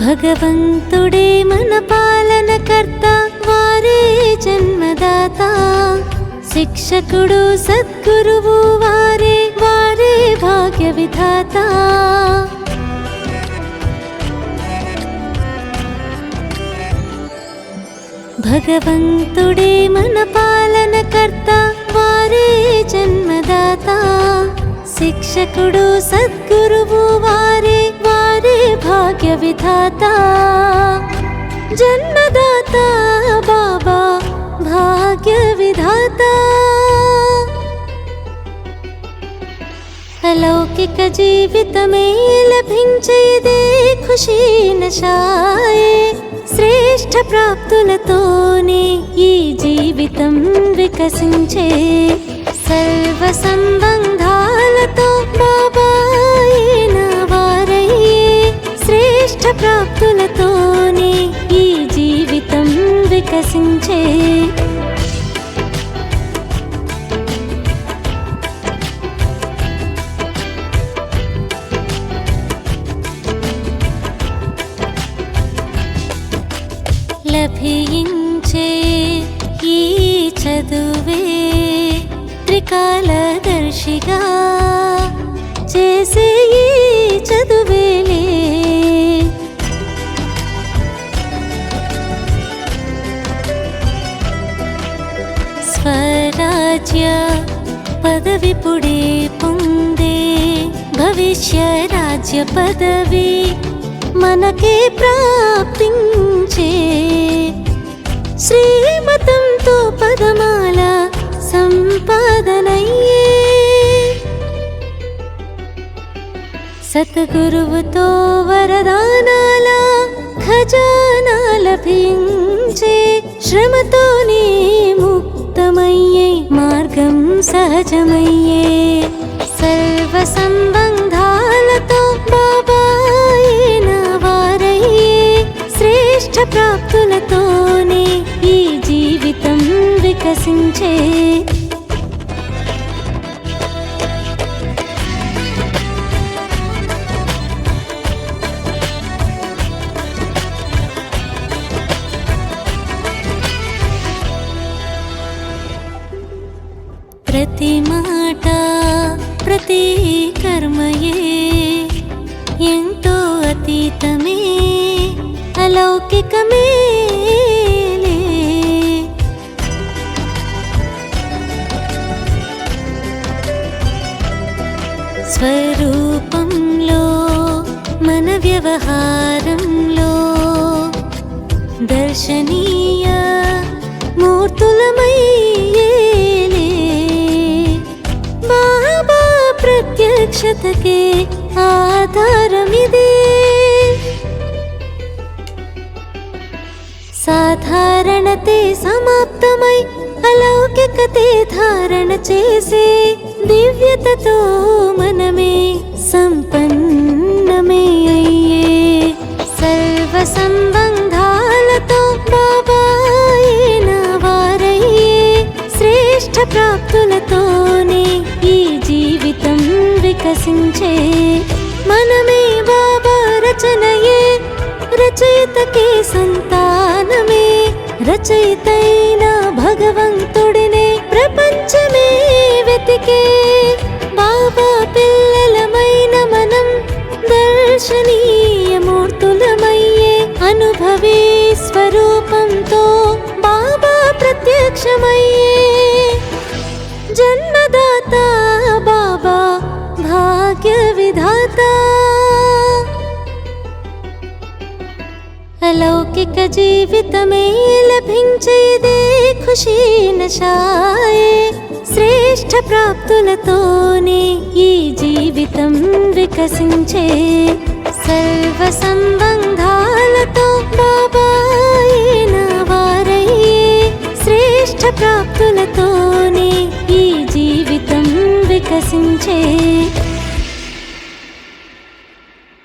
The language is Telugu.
భగవంతుడే మన పాలనకర్త, వారే జన్మదాత. శిక్షకుడు సద్గురువు వారే, వారే భాగ్య విధాత. భగవంతుడే మన పాలనకర్త, వారే జన్మదాత. శిక్షకుడు సద్గురువు వారే, వారే భాగ్య విధాత. జన్మదాత బాబా భాగ్య విధాత. అలౌకిక జీవితమే లభించే ఇదే ఖుషీ నషాయే. శ్రేష్ఠ ప్రాప్తులతోనే ఈ జీవితం వికసించే. సర్వ సంబంధాలతో బాబాయిన వారయ్యే. శ్రేష్ఠ ప్రాప్తులతోనే ఈ జీవితం వికసించే. లభించే ఈ చదువే త్రికాలదర్శిగా చేసే ఈ చదువేలే. స్వరాజ్య పదవిపుడే పొందే. భవిష్య రాజ్య పదవి మనకే ప్రాప్తించే. శ్రీమతంతో పదమాల సంపాదనయ్యే. సద్గురువుతో వరదానాల ఖజానా లభించే. శ్రమతోనే ముక్తమయ్యే, మార్గం సహజమయ్యే. సర్వ సంబంధాలతో బాబాయిన వారయ్యే. శ్రేష్ఠ ప్రాప్తులతోనే ఈ జీవితం వికసించే. ప్రతి మాట ప్రతి కర్మయే ఎంతో అతీతమే, అలౌకికమేలే. స్వరూపంలో మన వ్యవహారంలో దర్శనీయ మూర్తులమయ్యేలే. బాబా ప్రత్యక్షతకే ఆధారమిదే. సాధారణతే సమాప్తమై అలౌకికతే ధారణ చేసే. దివ్యతతో మనమే సంపన్నమే అయ్యే. సర్వ సంబంధాలతో బాబాయిన వారయ్యే. శ్రేష్ఠ ప్రాప్తులతోనే ఈ జీవితం వికసించే. మనమే బాబా రచనయే, రచయితకే సంతానమే. రచయితైన భగవంతుడినే ప్రపంచమే వెతికే. బాబా పిల్లలమైన మనం దర్శనీయ మూర్తులమయ్యే. అనుభవీ స్వరూపంతో బాబా ప్రత్యక్షమయ్యే. జన్మదాత బాబా భాగ్య విధాత. అలౌకిక జీవితమే లభించే ఇదే ఖుషీ నషాయే. శ్రేష్ఠ ప్రాప్తులతోనే ఈ జీవితం వికసించే. సర్వ సంబంధాలతో బాబాయిన వారయ్యే. శ్రేష్ఠ ప్రాప్తులతోనే ఈ జీవితం వికసించే.